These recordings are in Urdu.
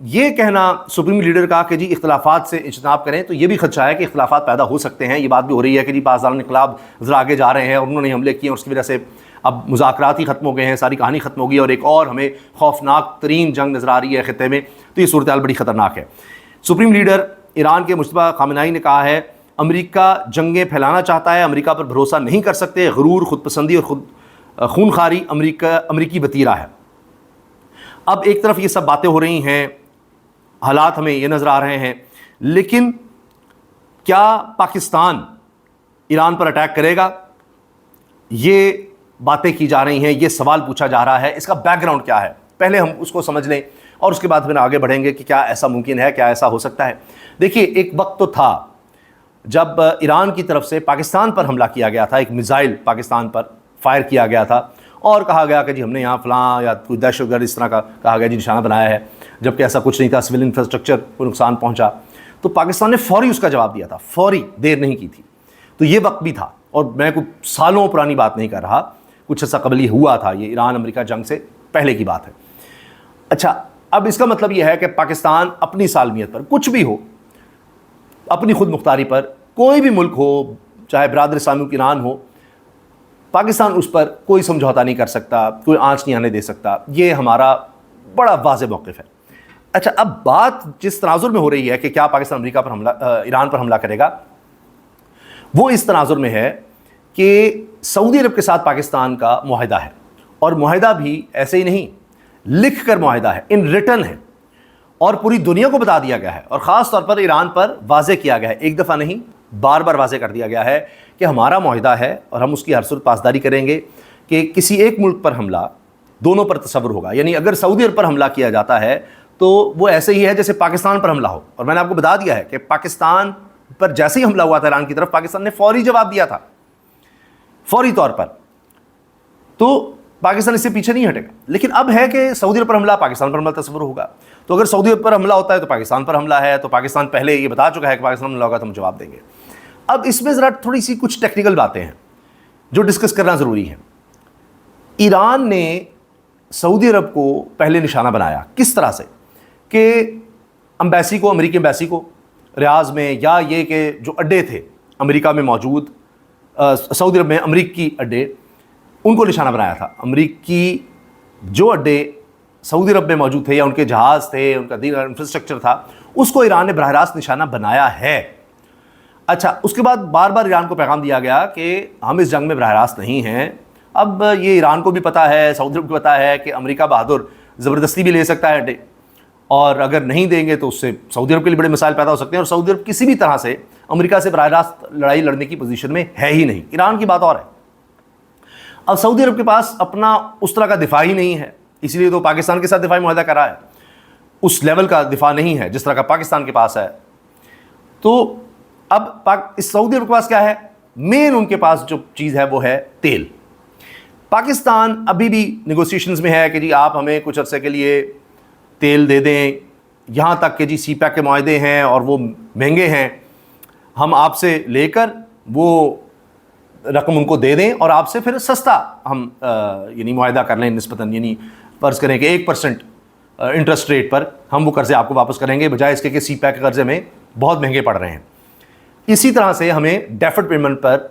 یہ کہنا سپریم لیڈر کا کہ جی اختلافات سے اجتناب کریں، تو یہ بھی خدشہ ہے کہ اختلافات پیدا ہو سکتے ہیں۔ یہ بات بھی ہو رہی ہے کہ جی پاسداران انقلاب ذرا آگے جا رہے ہیں اور انہوں نے حملے کیے اور اس کی وجہ سے اب مذاکرات ہی ختم ہو گئے ہیں، ساری کہانی ختم ہو گئی اور ایک اور ہمیں خوفناک ترین جنگ نظر آ رہی ہے خطے میں، تو یہ صورتحال بڑی خطرناک ہے۔ سپریم لیڈر ایران کے مجتبیٰ خامنہئی نے کہا ہے امریکہ جنگیں پھیلانا چاہتا ہے، امریکہ پر بھروسہ نہیں کر سکتے، غرور، خود پسندی اور خونخواری امریکی وتیرہ ہے۔ اب ایک طرف یہ سب باتیں ہو رہی ہیں، حالات ہمیں یہ نظر آ رہے ہیں، لیکن کیا پاکستان ایران پر اٹیک کرے گا؟ یہ باتیں کی جا رہی ہیں، یہ سوال پوچھا جا رہا ہے، اس کا بیک گراؤنڈ کیا ہے؟ پہلے ہم اس کو سمجھ لیں اور اس کے بعد پھر آگے بڑھیں گے کہ کیا ایسا ممکن ہے، کیا ایسا ہو سکتا ہے۔ دیکھیے، ایک وقت تو تھا جب ایران کی طرف سے پاکستان پر حملہ کیا گیا تھا، ایک میزائل پاکستان پر فائر کیا گیا تھا اور کہا گیا کہ جی ہم نے یہاں فلاں یا کوئی دہشت گرد اس طرح کا کہا گیا جی نشانہ بنایا ہے، جبکہ ایسا کچھ نہیں تھا، سول انفراسٹرکچر کو نقصان پہنچا۔ تو پاکستان نے فوری اس کا جواب دیا تھا، فوری، دیر نہیں کی تھی۔ تو یہ وقت بھی تھا اور میں کوئی سالوں پرانی بات نہیں کر رہا، کچھ عرصہ قبل یہ ہوا تھا، یہ ایران امریکہ جنگ سے پہلے کی بات ہے۔ اچھا، اب اس کا مطلب یہ ہے کہ پاکستان اپنی سالمیت پر کچھ بھی ہو، اپنی خود مختاری پر کوئی بھی ملک ہو، چاہے برادر اسلامی ایران ہو، پاکستان اس پر کوئی سمجھوتا نہیں کر سکتا، کوئی آنچ نہیں آنے دے سکتا۔ یہ ہمارا بڑا واضح موقف ہے۔ اچھا، اب بات جس تناظر میں ہو رہی ہے کہ کیا پاکستان امریکہ پر حملہ، ایران پر حملہ کرے گا، وہ اس تناظر میں ہے کہ سعودی عرب کے ساتھ پاکستان کا معاہدہ ہے، اور معاہدہ بھی ایسے ہی نہیں، لکھ کر معاہدہ ہے، ان ریٹن ہے، اور پوری دنیا کو بتا دیا گیا ہے، اور خاص طور پر ایران پر واضح کیا گیا ہے، ایک دفعہ نہیں بار بار واضح کر دیا گیا ہے کہ ہمارا معاہدہ ہے اور ہم اس کی ہر صورت پاسداری کریں گے کہ کسی ایک ملک پر حملہ دونوں پر تصور ہوگا۔ یعنی اگر سعودی عرب پر حملہ کیا جاتا ہے تو وہ ایسے ہی ہے جیسے پاکستان پر حملہ ہو، اور میں نے آپ کو بتا دیا ہے کہ پاکستان پر جیسے ہی حملہ ہوا تھا ایران کی طرف، پاکستان نے فوری جواب دیا تھا، فوری طور پر۔ تو پاکستان اس سے پیچھے نہیں ہٹے گا، لیکن اب ہے کہ سعودی عرب پر حملہ، پاکستان پر حملہ تصور ہوگا۔ تو اگر سعودی عرب پر حملہ ہوتا ہے تو پاکستان پر حملہ ہے، تو پاکستان پہلے یہ بتا چکا ہے کہ پاکستان حملہ ہوگا تو ہم جواب دیں گے۔ اب اس میں ذرا تھوڑی سی کچھ ٹیکنیکل باتیں ہیں جو ڈسکس کرنا ضروری ہے۔ ایران نے سعودی عرب کو پہلے نشانہ بنایا، کس طرح سے کہ امبیسی کو، امریکی امبیسی کو ریاض میں، یا یہ کہ جو اڈے تھے امریکہ میں موجود، سعودی عرب میں امریکی اڈے، ان کو نشانہ بنایا تھا۔ امریکی جو اڈے سعودی عرب میں موجود تھے یا ان کے جہاز تھے، ان کا دیگر انفراسٹرکچر تھا، اس کو ایران نے براہ راست نشانہ بنایا ہے۔ اچھا، اس کے بعد بار بار ایران کو پیغام دیا گیا کہ ہم اس جنگ میں براہ راست نہیں ہیں۔ اب یہ ایران کو بھی پتہ ہے، سعودی عرب کو پتہ ہے کہ امریکہ بہادر زبردستی بھی لے سکتا ہے اڈے، اور اگر نہیں دیں گے تو اس سے سعودی عرب کے لیے بڑے مسائل پیدا ہو سکتے ہیں، اور سعودی عرب کسی بھی طرح سے امریکہ سے براہ راست لڑائی لڑنے کی پوزیشن میں ہے ہی نہیں۔ ایران کی بات اور ہے۔ اب سعودی عرب کے پاس اپنا اس طرح کا دفاع ہی نہیں ہے، اس لیے تو پاکستان کے ساتھ دفاعی معاہدہ کرا ہے، اس لیول کا دفاع نہیں ہے جس طرح کا پاکستان کے پاس ہے۔ تو اب سعودی عرب کے پاس کیا ہے؟ مین ان کے پاس جو چیز ہے وہ ہے تیل۔ پاکستان ابھی بھی نیگوسیشنز میں ہے کہ جی آپ ہمیں کچھ عرصے کے لیے تیل دے دیں، یہاں تک کہ جی سی پیک کے معاہدے ہیں اور وہ مہنگے ہیں، ہم آپ سے لے کر وہ رقم ان کو دے دیں اور آپ سے پھر سستا ہم یعنی معاہدہ کر لیں نسبتاً، یعنی فرض کریں کہ 1% انٹرسٹ ریٹ پر ہم وہ قرضے آپ کو واپس کریں گے، بجائے اس کے کہ سی پیک کے قرضے میں بہت مہنگے پڑ رہے ہیں۔ اسی طرح سے ہمیں ڈیفرڈ پیمنٹ پر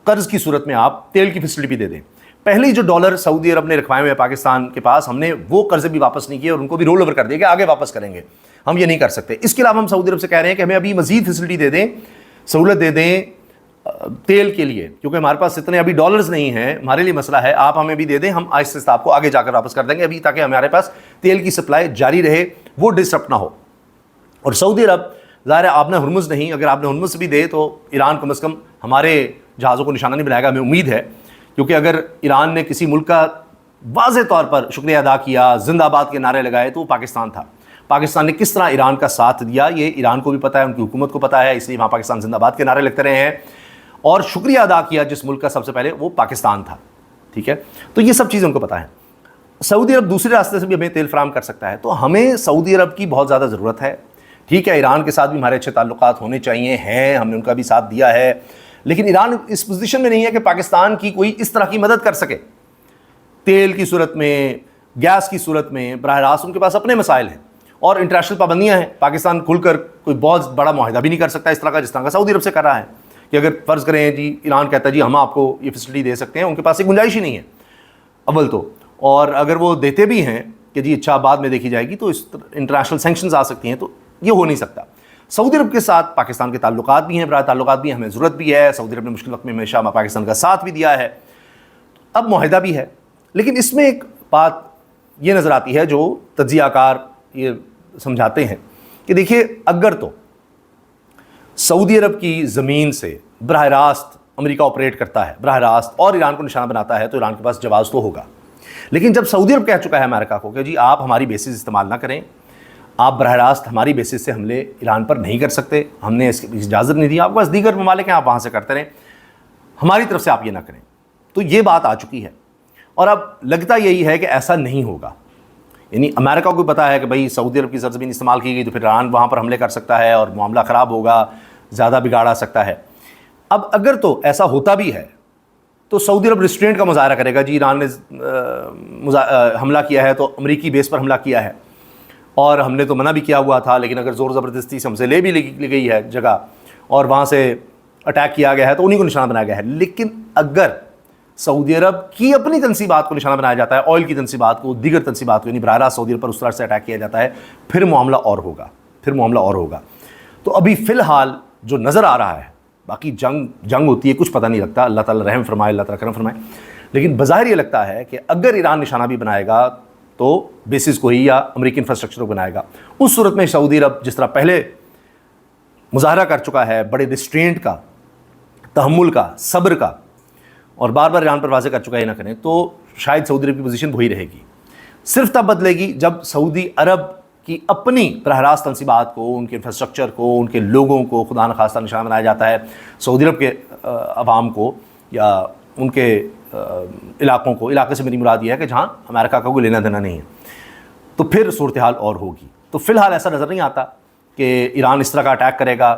قرض کی صورت میں آپ تیل کی فیسلٹی بھی دے دیں۔ پہلے جو ڈالر سعودی عرب نے رکھوائے ہوئے پاکستان کے پاس، ہم نے وہ قرضے بھی واپس نہیں کیے اور ان کو بھی رول اوور کر دیا کہ آگے واپس کریں گے، ہم یہ نہیں کر سکتے۔ اس کے علاوہ ہم سعودی عرب سے کہہ رہے ہیں کہ ہمیں ابھی مزید فیسلٹی دے دیں، سہولت دے دیں تیل کے لیے، کیونکہ ہمارے پاس اتنے ابھی ڈالرز نہیں ہیں، ہمارے لیے مسئلہ ہے، آپ ہمیں بھی دے دیں، ہم آہستہ آہستہ آپ کو آگے جا کر واپس کر دیں گے ابھی، تاکہ ہمارے پاس تیل کی سپلائی جاری رہے، وہ ڈسرپٹ نہ ہو۔ اور سعودی عرب ظاہر ہے آپ نے ہرمز نہیں، اگر آپ نے ہرمز بھی دے تو ایران کم از کم ہمارے جہازوں کو نشانہ نہیں بنائے گا، ہمیں امید ہے، کیونکہ اگر ایران نے کسی ملک کا واضح طور پر شکریہ ادا کیا، زندہ آباد کے نعرے لگائے، تو وہ پاکستان تھا۔ پاکستان نے کس طرح ایران کا ساتھ دیا یہ ایران کو بھی پتہ ہے، ان کی حکومت کو پتہ ہے، اس لیے وہاں پاکستان زندہ آباد کے نعرے لگتے رہے ہیں، اور شکریہ ادا کیا جس ملک کا سب سے پہلے، وہ پاکستان تھا۔ ٹھیک ہے، تو یہ سب چیزیں ان کو پتہ ہے۔ سعودی عرب دوسرے راستے سے بھی ہمیں تیل فراہم کر سکتا ہے، تو ہمیں سعودی عرب کی بہت زیادہ ضرورت ہے۔ ٹھیک ہے، ایران کے ساتھ بھی ہمارے اچھے تعلقات ہونے چاہیے ہیں، ہم نے ان کا بھی ساتھ دیا ہے، لیکن ایران اس پوزیشن میں نہیں ہے کہ پاکستان کی کوئی اس طرح کی مدد کر سکے تیل کی صورت میں، گیس کی صورت میں، براہ راست ان کے پاس اپنے مسائل ہیں، اور انٹرنیشنل پابندیاں ہیں. پاکستان کھل کر کوئی بہت بڑا معاہدہ بھی نہیں کر سکتا اس طرح کا جس طرح کا سعودی عرب سے کر رہا ہے, کہ اگر فرض کریں جی ایران کہتا ہے جی ہم آپ کو یہ فیسلٹی دے سکتے ہیں, ان کے پاس ایک گنجائش ہی نہیں ہے اول تو, اور اگر وہ دیتے بھی ہیں کہ جی اچھا بعد میں دیکھی جائے گی تو اس انٹرنیشنل سینکشنز آ سکتی ہیں, تو یہ ہو نہیں سکتا. سعودی عرب کے ساتھ پاکستان کے تعلقات بھی ہیں, برائے تعلقات بھی ہیں, ہمیں ضرورت بھی ہے. سعودی عرب نے مشکل وقت میں ہمیشہ پاکستان کا ساتھ بھی دیا ہے, اب معاہدہ بھی ہے. لیکن اس میں ایک بات یہ نظر آتی ہے جو تجزیہ کار یہ سمجھاتے ہیں کہ دیکھیے اگر تو سعودی عرب کی زمین سے براہ راست امریکہ آپریٹ کرتا ہے براہ راست اور ایران کو نشانہ بناتا ہے تو ایران کے پاس جواز تو ہوگا. لیکن جب سعودی عرب کہہ چکا ہے امریکہ کو کہ جی آپ ہماری بیسز استعمال نہ کریں, آپ براہ راست ہماری بیسس سے حملے ایران پر نہیں کر سکتے, ہم نے اس کی اجازت نہیں دی, آپ کے پاس دیگر ممالک ہیں آپ وہاں سے کرتے رہیں, ہماری طرف سے آپ یہ نہ کریں. تو یہ بات آ چکی ہے, اور اب لگتا یہی ہے کہ ایسا نہیں ہوگا. یعنی امریکہ کو پتا ہے کہ بھائی سعودی عرب کی سرزمین استعمال کی گئی تو پھر ایران وہاں پر حملے کر سکتا ہے اور معاملہ خراب ہوگا, زیادہ بگاڑ آ سکتا ہے. اب اگر تو ایسا ہوتا بھی ہے تو سعودی عرب ریسٹرینٹ کا مظاہرہ کرے گا, جی ایران نے حملہ کیا ہے تو امریکی بیس پر حملہ کیا ہے اور ہم نے تو منع بھی کیا ہوا تھا, لیکن اگر زور زبردستی سے ہم سے لے بھی لی گئی ہے جگہ اور وہاں سے اٹیک کیا گیا ہے تو انہی کو نشانہ بنایا گیا ہے. لیکن اگر سعودی عرب کی اپنی تنصیبات کو نشانہ بنایا جاتا ہے, آئل کی تنصیبات کو, دیگر تنصیبات کو, یعنی براہ راست سعودی عرب پر اس طرح سے اٹیک کیا جاتا ہے, پھر معاملہ اور ہوگا. تو ابھی فی الحال جو نظر آ رہا ہے, باقی جنگ ہوتی ہے کچھ پتہ نہیں لگتا, اللہ تعالیٰ رحم فرمائے, اللہ تعالیٰ کرم فرمائے, لیکن بظاہر یہ لگتا ہے کہ اگر ایران نشانہ بھی بنائے گا تو بیسس کو ہی یا امریکی انفراسٹرکچر کو بنائے گا. اس صورت میں سعودی عرب جس طرح پہلے مظاہرہ کر چکا ہے بڑے ریسٹرینٹ کا, تحمل کا, صبر کا, اور بار بار ایران پر واضح کر چکا ہے نہ کریں, تو شاید سعودی عرب کی پوزیشن وہی رہے گی. صرف تب بدلے گی جب سعودی عرب کی اپنی براہ راست تنصیبات کو, ان کے انفراسٹرکچر کو, ان کے لوگوں کو خدا نخواستہ نشانہ بنایا جاتا ہے, سعودی عرب کے عوام کو یا ان کے علاقوں کو. علاقے سے میری مراد یہ ہے کہ جہاں امریکہ کا کوئی لینا دینا نہیں ہے, تو پھر صورتحال اور ہوگی. تو فی الحال ایسا نظر نہیں آتا کہ ایران اس طرح کا اٹیک کرے گا,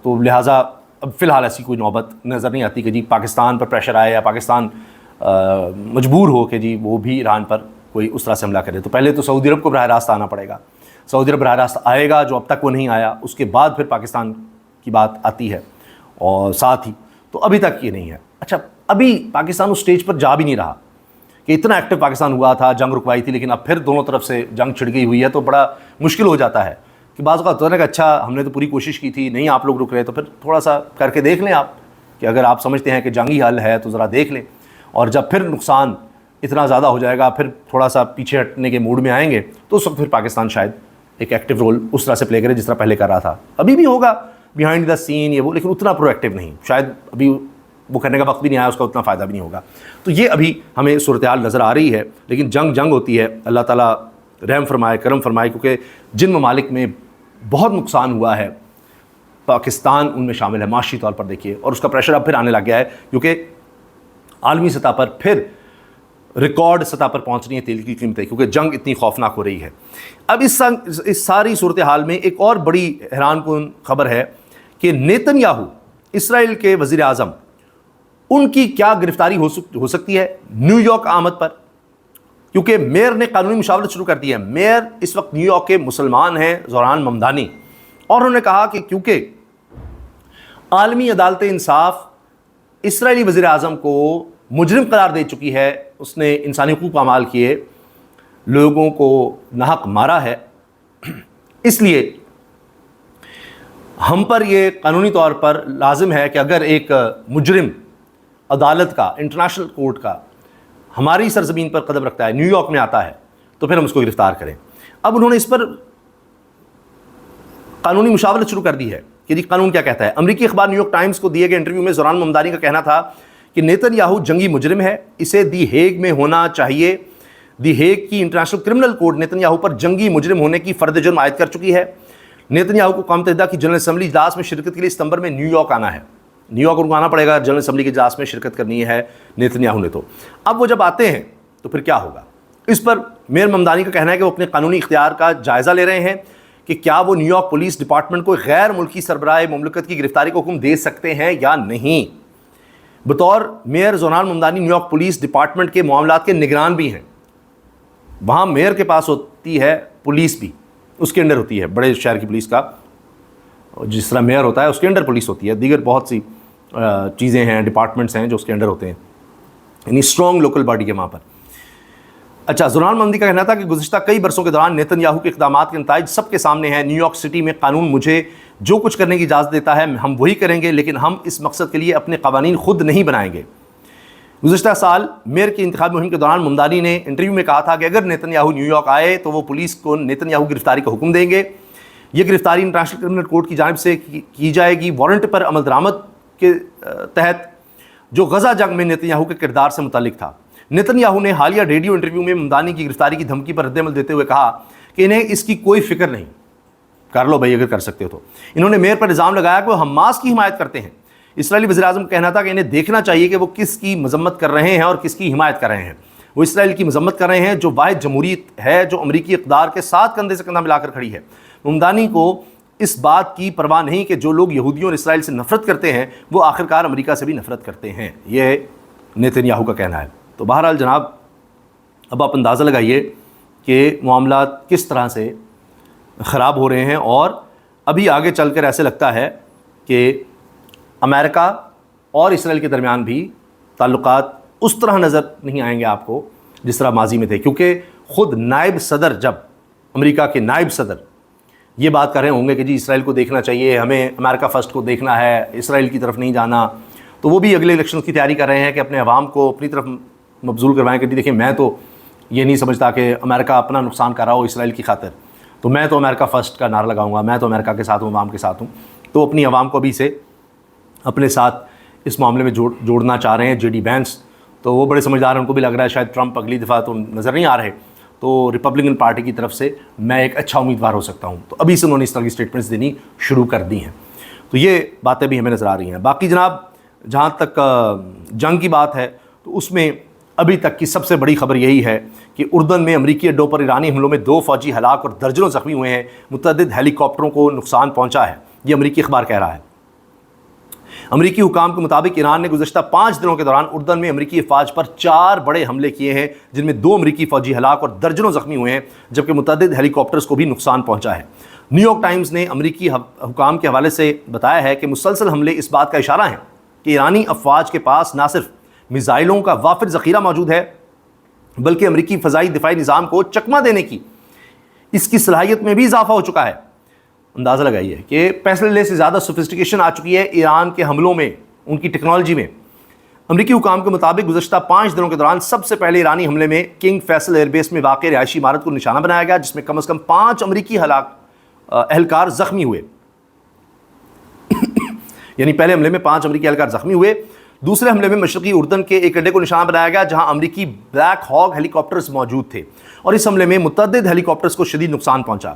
تو لہٰذا اب فی الحال ایسی کوئی نوبت نظر نہیں آتی کہ جی پاکستان پر پریشر آئے یا پاکستان مجبور ہو کہ جی وہ بھی ایران پر کوئی اس طرح سے حملہ کرے. تو پہلے تو سعودی عرب کو براہ راست آنا پڑے گا, سعودی عرب براہ راست آئے گا, جو اب تک وہ نہیں آیا, اس کے بعد پھر پاکستان کی بات آتی ہے, اور ساتھ ہی تو ابھی تک یہ نہیں ہے. اچھا ابھی پاکستان اس سٹیج پر جا بھی نہیں رہا کہ اتنا ایکٹیو پاکستان ہوا تھا, جنگ رکوائی تھی, لیکن اب پھر دونوں طرف سے جنگ چھڑ گئی ہوئی ہے, تو بڑا مشکل ہو جاتا ہے کہ بعض اوقات ہوتا ہے کہ اچھا ہم نے تو پوری کوشش کی تھی, نہیں آپ لوگ رک رہے, تو پھر تھوڑا سا کر کے دیکھ لیں آپ, کہ اگر آپ سمجھتے ہیں کہ جنگی حل ہے تو ذرا دیکھ لیں, اور جب پھر نقصان اتنا زیادہ ہو جائے گا, پھر تھوڑا سا پیچھے ہٹنے کے موڈ میں آئیں گے, تو اس وقت پھر پاکستان شاید ایک ایکٹیو رول اس طرح سے پلے کرے جس طرح پہلے کر رہا تھا. ابھی بھی ہوگا بیہائنڈ دا سین یہ وہ, لیکن اتنا پرو ایکٹیو نہیں, شاید ابھی وہ کرنے کا وقت بھی نہیں آیا, اس کا اتنا فائدہ بھی نہیں ہوگا. تو یہ ابھی ہمیں صورتحال نظر آ رہی ہے, لیکن جنگ ہوتی ہے. اللہ تعالیٰ رحم فرمائے, کرم فرمائے, کیونکہ جن ممالک میں بہت نقصان ہوا ہے پاکستان ان میں شامل ہے معاشی طور پر. دیکھیے, اور اس کا پریشر اب پھر آنے لگ گیا ہے, کیونکہ عالمی سطح پر پھر ریکارڈ سطح پر پہنچ رہی ہیں تیل کی قیمتیں, کیونکہ جنگ اتنی خوفناک ہو رہی ہے. اب اس ساری صورتحال میں ایک اور بڑی حیران کن خبر ہے کہ نیتن یاہو اسرائیل کے وزیر اعظم, ان کی کیا گرفتاری ہو سکتی ہے نیو یارک آمد پر, کیونکہ میئر نے قانونی مشاورت شروع کر دی ہے. میئر اس وقت نیو یارک کے مسلمان ہیں, زوران ممدانی, اور انہوں نے کہا کہ کیونکہ عالمی عدالت انصاف اسرائیلی وزیر اعظم کو مجرم قرار دے چکی ہے, اس نے انسانی حقوق پامال کیے, لوگوں کو ناحق مارا ہے, اس لیے ہم پر یہ قانونی طور پر لازم ہے کہ اگر ایک مجرم عدالت کا, انٹرنیشنل کورٹ کا ہماری سرزمین پر قدم رکھتا ہے, نیو یارک میں آتا ہے, تو پھر ہم اس کو گرفتار کریں. اب انہوں نے اس پر قانونی مشاورت شروع کر دی ہے کہ جی قانون کیا کہتا ہے. امریکی اخبار نیو یارک ٹائمز کو دیے گئے انٹرویو میں زوران ممدانی کا کہنا تھا کہ نیتن یاہو جنگی مجرم ہے, اسے دی ہیگ میں ہونا چاہیے. دی ہیگ کی international criminal court Netanyahu پر جنگی مجرم ہونے کی فرد جرم عائد کر چکی ہے. نیتن یاہو کو اقوام متحدہ کی جنرل اسمبلی اجلاس میں شرکت کے لیے ستمبر میں نیو یارک آنا ہے. نیو یارک کو آنا پڑے گا, جنرل اسمبلی کے اجلاس میں شرکت کرنی ہے نیتن یاہو نے. تو اب وہ جب آتے ہیں تو پھر کیا ہوگا, اس پر میئر ممدانی کا کہنا ہے کہ وہ اپنے قانونی اختیار کا جائزہ لے رہے ہیں کہ کیا وہ نیو یارک پولیس ڈپارٹمنٹ کو غیر ملکی سربراہ مملکت کی گرفتاری کا حکم دے سکتے ہیں یا نہیں. بطور mayor Zohran Mamdani New York Police Department کے معاملات کے نگران بھی ہیں, وہاں میئر کے پاس ہوتی ہے پولیس بھی, اس کے انڈر ہوتی ہے، بڑے شہر کی پولیس کا جس طرح میئر ہوتا ہے اس کے انڈر پولیس ہوتی ہے، دیگر بہت سی چیزیں ہیں، ڈپارٹمنٹس ہیں جو اس کے انڈر ہوتے ہیں، یعنی اسٹرانگ لوکل باڈی کے وہاں پر۔ اچھا، زوران محمدی کا کہنا تھا کہ گزشتہ کئی برسوں کے دوران نیتن یاہو کے اقدامات کے نتائج سب کے سامنے ہیں۔ نیو یارک سٹی میں قانون مجھے جو کچھ کرنے کی اجازت دیتا ہے ہم وہی کریں گے، لیکن ہم اس مقصد کے لیے اپنے قوانین خود نہیں بنائیں گے۔ گزشتہ سال میئر کی انتخابی مہم کے دوران ممدانی نے انٹرویو میں کہا تھا کہ اگر نیتن یاہو نیو یارک آئے تو وہ پولیس کو نیتن یاہو گرفتاری کا حکم دیں گے۔ یہ گرفتاری انٹرنیشنل کرمنل کورٹ کی جانب سے کی جائے گی، وارنٹ پر عمل درآمد کے تحت، جو غزہ جنگ میں نیتن یاہو کے کردار سے متعلق تھا۔ نیتن یاہو نے حالیہ ریڈیو انٹرویو میں ممدانی کی گرفتاری کی دھمکی پر رد عمل دیتے ہوئے کہا کہ انہیں اس کی کوئی فکر نہیں، کر لو بھائی اگر کر سکتے ہو تو۔ انہوں نے میئر پر الزام لگایا کہ وہ حماس کی حمایت کرتے ہیں۔ اسرائیلی وزیراعظم کا کہنا تھا کہ انہیں دیکھنا چاہیے کہ وہ کس کی مذمت کر رہے ہیں اور کس کی حمایت کر رہے ہیں۔ وہ اسرائیل کی مذمت کر رہے ہیں جو واحد جمہوریت ہے جو امریکی اقدار کے ساتھ کندھے سے کندھا ملا کر کھڑی ہے۔ ممدانی کو اس بات کی پرواہ نہیں کہ جو لوگ یہودیوں اور اسرائیل سے نفرت کرتے ہیں وہ آخرکار امریکہ سے بھی نفرت کرتے ہیں، یہ نیتن یاہو کا کہنا ہے۔ تو بہرحال جناب، اب آپ اندازہ لگائیے کہ معاملات کس طرح سے خراب ہو رہے ہیں، اور ابھی آگے چل کر ایسے لگتا ہے کہ امریکہ اور اسرائیل کے درمیان بھی تعلقات اس طرح نظر نہیں آئیں گے آپ کو جس طرح ماضی میں تھے، کیونکہ خود نائب صدر، جب امریکہ کے نائب صدر یہ بات کر رہے ہوں گے کہ جی اسرائیل کو دیکھنا چاہیے، ہمیں امریکہ فرسٹ کو دیکھنا ہے، اسرائیل کی طرف نہیں جانا، تو وہ بھی اگلے الیکشنز کی تیاری کر رہے ہیں کہ اپنے عوام کو اپنی طرف مبذول کروائیں کہ جی دیکھیں میں تو یہ نہیں سمجھتا کہ امریکہ اپنا نقصان کر رہا ہو اسرائیل کی خاطر، تو میں تو امریکہ فرسٹ کا نعرہ لگاؤں گا، میں تو امریکہ کے ساتھ ہوں، عوام کے ساتھ ہوں۔ تو اپنی عوام کو ابھی سے اپنے ساتھ اس معاملے میں جوڑنا چاہ رہے ہیں۔ جے ڈی وینس تو وہ بڑے سمجھدار ہیں، ان کو بھی لگ رہا ہے شاید ٹرمپ اگلی دفعہ تو نظر نہیں آ رہے، تو ریپبلکن پارٹی کی طرف سے میں ایک اچھا امیدوار ہو سکتا ہوں، تو ابھی سے انہوں نے اس طرح کی اسٹیٹمنٹس دینی شروع کر دی ہیں۔ تو یہ باتیں بھی ہمیں نظر آ رہی ہیں۔ باقی جناب جہاں تک جنگ کی بات ہے تو اس میں ابھی تک کی سب سے بڑی خبر یہی ہے کہ اردن میں امریکی اڈوں پر ایرانی حملوں میں 2 فوجی ہلاک اور درجنوں زخمی ہوئے ہیں، متعدد ہیلی کاپٹروں کو نقصان پہنچا ہے، یہ امریکی اخبار کہہ رہا ہے۔ امریکی حکام کے مطابق ایران نے گزشتہ 5 دنوں کے دوران اردن میں امریکی افواج پر 4 بڑے حملے کیے ہیں، جن میں 2 امریکی فوجی ہلاک اور درجنوں زخمی ہوئے ہیں، جبکہ متعدد ہیلی کاپٹرز کو بھی نقصان پہنچا ہے۔ نیو یارک ٹائمز نے امریکی حکام کے حوالے سے بتایا ہے کہ مسلسل حملے اس بات کا اشارہ ہیں کہ ایرانی افواج کے پاس نہ صرف میزائلوں کا وافر ذخیرہ موجود ہے بلکہ امریکی فضائی دفاعی نظام کو چکمہ دینے کی اس کی صلاحیت میں بھی اضافہ ہو چکا ہے۔ اندازہ لگائیے کہ پہلے سے زیادہ سوفسٹیکیشن آ چکی ہے ایران کے حملوں میں، ان کی ٹیکنالوجی میں۔ امریکی حکام کے مطابق گزشتہ 5 دنوں کے دوران سب سے پہلے ایرانی حملے میں کنگ فیصل ایئر بیس میں واقع رہائشی عمارت کو نشانہ بنایا گیا، جس میں کم از کم 5 امریکی اہلکار زخمی ہوئے۔ یعنی پہلے حملے میں 5 امریکی اہلکار زخمی ہوئے۔ دوسرے حملے میں مشرقی اردن کے ایک اڈے کو نشانہ بنایا گیا جہاں امریکی بلیک ہاک ہیلی کاپٹرز موجود تھے، اور اس حملے میں متعدد ہیلی کاپٹرز کو شدید نقصان پہنچا۔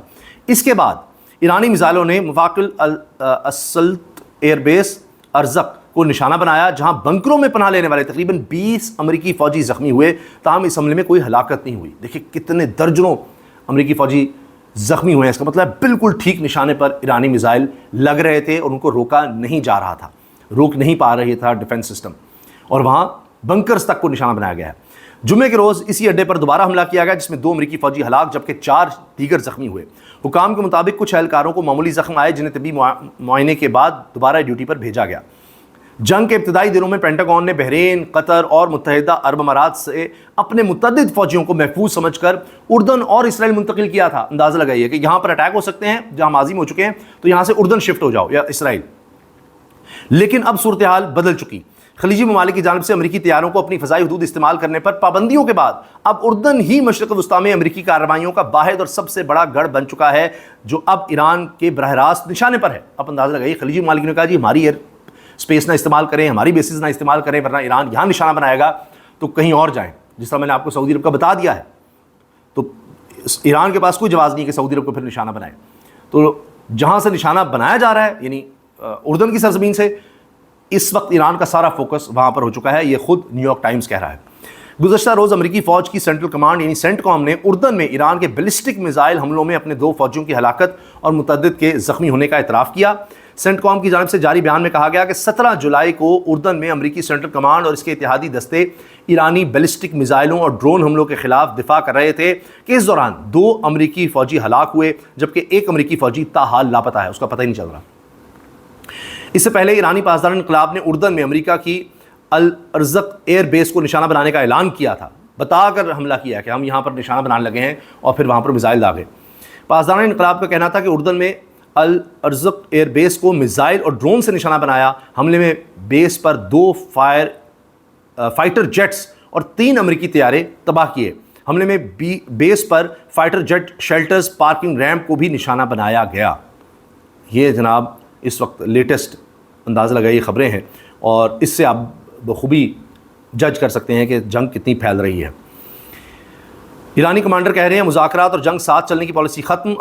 اس کے بعد ایرانی میزائلوں نے مواقل السلط ایئر بیس ارزق کو نشانہ بنایا جہاں بنکروں میں پناہ لینے والے تقریباً 20 امریکی فوجی زخمی ہوئے، تاہم اس حملے میں کوئی ہلاکت نہیں ہوئی۔ دیکھیں کتنے درجنوں امریکی فوجی زخمی ہوئے ہیں، اس کا مطلب بالکل ٹھیک نشانے پر ایرانی میزائل لگ رہے تھے اور ان کو روکا نہیں جا رہا تھا، روک نہیں پا رہی تھا ڈیفنس سسٹم، اور وہاں بنکرز تک کو نشانہ بنایا گیا ہے۔ جمعے کے روز اسی اڈے پر دوبارہ حملہ کیا گیا جس میں 2 امریکی فوجی ہلاک جبکہ 4 دیگر زخمی ہوئے۔ حکام کے مطابق کچھ اہلکاروں کو معمولی زخم آئے جنہیں طبی معائنے کے بعد دوبارہ ڈیوٹی پر بھیجا گیا۔ جنگ کے ابتدائی دنوں میں پینٹاگون نے بحرین، قطر اور متحدہ عرب امارات سے اپنے متعدد فوجیوں کو محفوظ سمجھ کر اردن اور اسرائیل منتقل کیا تھا۔ اندازہ لگائیے کہ یہاں پر اٹیک ہو سکتے ہیں جہاں ماضی میں ہو چکے ہیں، تو یہاں سے اردن شفٹ ہو جاؤ یا اسرائیل۔ لیکن اب صورتحال بدل چکی۔ خلیجی ممالک کی جانب سے امریکی طیاروں کو اپنی فضائی حدود استعمال کرنے پر پابندیوں کے بعد اب اردن ہی مشرق وسطیٰ میں امریکی کارروائیوں کا واحد اور سب سے بڑا گڑھ بن چکا ہے جو اب ایران کے براہ راست نشانے پر ہے۔ اب اندازہ لگائیے خلیجی ممالک نے کہا جی ہماری ایئر اسپیس نہ استعمال کریں، ہماری بیسز نہ استعمال کریں، ورنہ ایران یہاں نشانہ بنائے گا تو کہیں اور جائیں، جس طرح میں نے آپ کو سعودی عرب کا بتا دیا ہے۔ تو ایران کے پاس کوئی جواز نہیں کہ سعودی عرب کو پھر نشانہ بنائے، تو جہاں سے نشانہ بنایا جا رہا ہے یعنی اردن کی سرزمین سے، اس وقت ایران کا سارا فوکس وہاں پر ہو چکا ہے، یہ خود نیو یارک ٹائمز کہہ رہا ہے۔ گزشتہ روز امریکی فوج کی سینٹرل کمانڈ یعنی سینٹ کام نے اردن میں ایران کے بیلسٹک میزائل حملوں میں اپنے 2 فوجیوں کی ہلاکت اور متعدد کے زخمی ہونے کا اعتراف کیا۔ سینٹکام کی جانب سے جاری بیان میں کہا گیا کہ 17 جولائی کو اردن میں امریکی سینٹرل کمانڈ اور اس کے اتحادی دستے ایرانی بیلسٹک میزائلوں اور ڈرون حملوں کے خلاف دفاع کر رہے تھے کہ اس دوران 2 امریکی فوجی ہلاک ہوئے جبکہ 1 امریکی فوجی تاحال لاپتہ ہے، اس کا پتہ ہی نہیں چل رہا۔ اس سے پہلے ایرانی پاسدار انقلاب نے اردن میں امریکہ کی الارزق ایئر بیس کو نشانہ بنانے کا اعلان کیا تھا، بتا کر حملہ کیا کہ ہم یہاں پر نشانہ بنانے لگے ہیں اور پھر وہاں پر میزائل داغے۔ پاسداران انقلاب کا کہنا تھا کہ اردن میں الارزق ایئر بیس کو میزائل اور ڈرون سے نشانہ بنایا۔ حملے میں بیس پر 2 فائٹر جیٹس اور 3 امریکی طیارے تباہ کیے۔ حملے میں بیس پر fighter jet shelters, parking ramp کو بھی نشانہ بنایا گیا۔ یہ جناب اس وقت لیٹسٹ اندازہ لگائی خبریں ہیں اور اس سے آپ بخوبی جج کر سکتے ہیں کہ جنگ کتنی پھیل رہی ہے۔ ایرانی کمانڈر کہہ رہے ہیں مذاکرات اور جنگ ساتھ چلنے کی پالیسی ختم،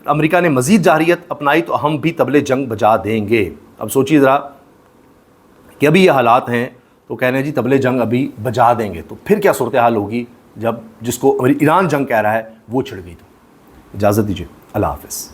امریکہ نے مزید جارحیت اپنائی تو ہم بھی طبلِ جنگ بجا دیں گے۔ اب سوچیے ذرا کہ ابھی یہ حالات ہیں تو کہہ رہے ہیں جی طبلِ جنگ ابھی بجا دیں گے، تو پھر کیا صورتحال ہوگی جب جس کو ایران جنگ کہہ رہا ہے وہ چھڑ گئی۔ تو اجازت دیجیے، اللہ حافظ۔